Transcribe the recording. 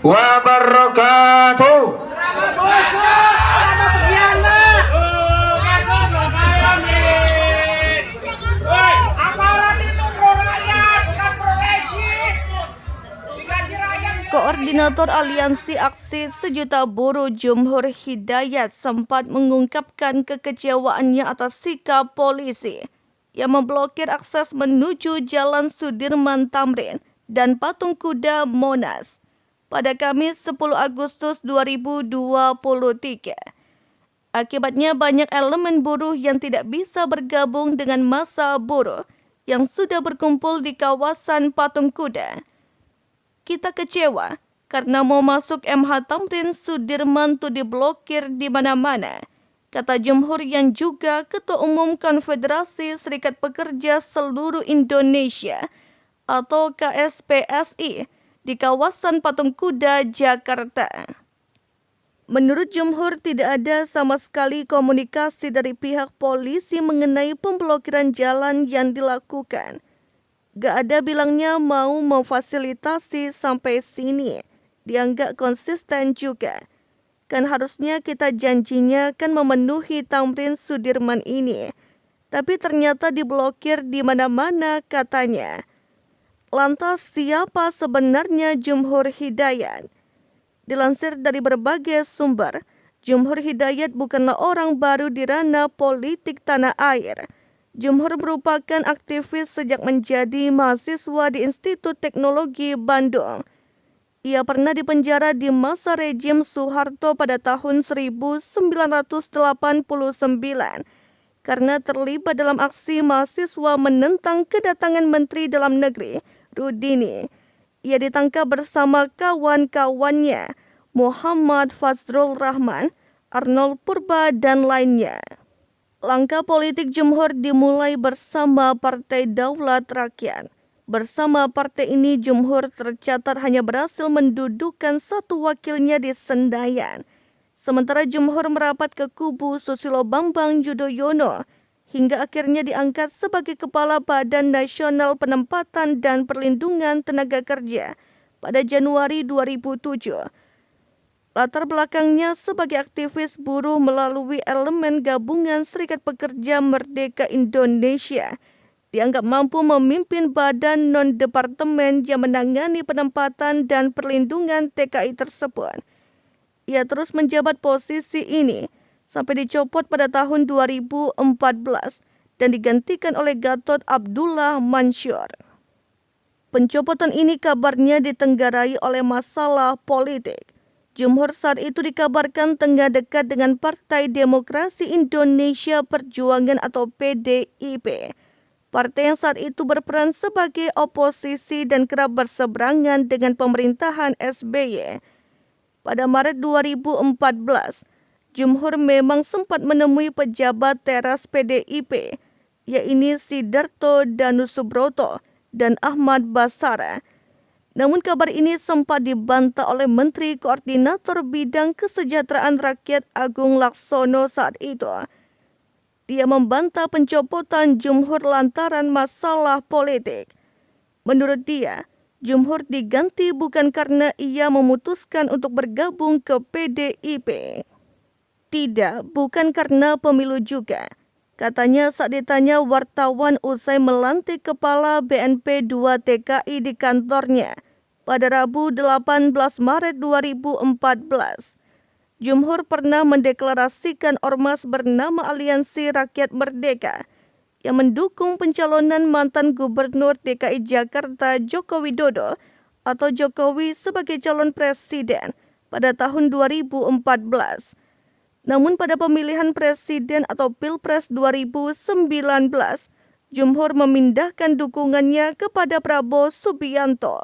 wabarakatuh. Koordinator Aliansi Aksi Sejuta Buruh Jumhur Hidayat sempat mengungkapkan kekecewaannya atas sikap polisi yang memblokir akses menuju Jalan Sudirman Tamrin dan Patung Kuda Monas pada Kamis 10 Agustus 2023. Akibatnya banyak elemen buruh yang tidak bisa bergabung dengan massa buruh yang sudah berkumpul di kawasan Patung Kuda. Kita kecewa karena mau masuk MH Tamrin Sudirman tuh diblokir di mana-mana, kata Jumhur yang juga Ketua Umum Konfederasi Serikat Pekerja Seluruh Indonesia atau KSPSI di kawasan Patung Kuda, Jakarta. Menurut Jumhur, tidak ada sama sekali komunikasi dari pihak polisi mengenai pemblokiran jalan yang dilakukan. Gak ada bilangnya mau memfasilitasi sampai sini. Dia nggak konsisten juga. Kan harusnya kita janjinya kan memenuhi Tamrin Sudirman ini. Tapi ternyata diblokir di mana-mana katanya. Lantas siapa sebenarnya Jumhur Hidayat? Dilansir dari berbagai sumber, Jumhur Hidayat bukanlah orang baru di ranah politik tanah air. Jumhur merupakan aktivis sejak menjadi mahasiswa di Institut Teknologi Bandung. Ia pernah dipenjara di masa rejim Soeharto pada tahun 1989 karena terlibat dalam aksi mahasiswa menentang kedatangan Menteri Dalam Negeri Rudini. Ia ditangkap bersama kawan-kawannya Muhammad Fazrul Rahman, Arnold Purba, dan lainnya. Langkah politik Jumhur dimulai bersama Partai Daulat Rakyat. Bersama partai ini, Jumhur tercatat hanya berhasil mendudukan satu wakilnya di Senayan. Sementara Jumhur merapat ke kubu Susilo Bambang Yudhoyono hingga akhirnya diangkat sebagai Kepala Badan Nasional Penempatan dan Perlindungan Tenaga Kerja pada Januari 2007. Latar belakangnya sebagai aktivis buruh melalui elemen gabungan Serikat Pekerja Merdeka Indonesia, dianggap mampu memimpin badan non-departemen yang menangani penempatan dan perlindungan TKI tersebut. Ia terus menjabat posisi ini sampai dicopot pada tahun 2014 dan digantikan oleh Gatot Abdullah Mansur. Pencopotan ini kabarnya ditenggarai oleh masalah politik. Jumhur saat itu dikabarkan tengah dekat dengan Partai Demokrasi Indonesia Perjuangan atau PDIP. Partai yang saat itu berperan sebagai oposisi dan kerap berseberangan dengan pemerintahan SBY. Pada Maret 2014, Jumhur memang sempat menemui pejabat teras PDIP, yaitu Sidarto Danusubroto dan Ahmad Basara. Namun kabar ini sempat dibantah oleh Menteri Koordinator Bidang Kesejahteraan Rakyat Agung Laksono saat itu. Dia membantah pencopotan Jumhur lantaran masalah politik. Menurut dia, Jumhur diganti bukan karena ia memutuskan untuk bergabung ke PDIP. Tidak, bukan karena pemilu juga. Katanya saat ditanya wartawan usai melantik Kepala BNP 2 TKI di kantornya pada Rabu 18 Maret 2014. Jumhur pernah mendeklarasikan ormas bernama Aliansi Rakyat Merdeka yang mendukung pencalonan mantan Gubernur DKI Jakarta Joko Widodo atau Jokowi sebagai calon presiden pada tahun 2014. Namun pada pemilihan presiden atau Pilpres 2019, Jumhur memindahkan dukungannya kepada Prabowo Subianto.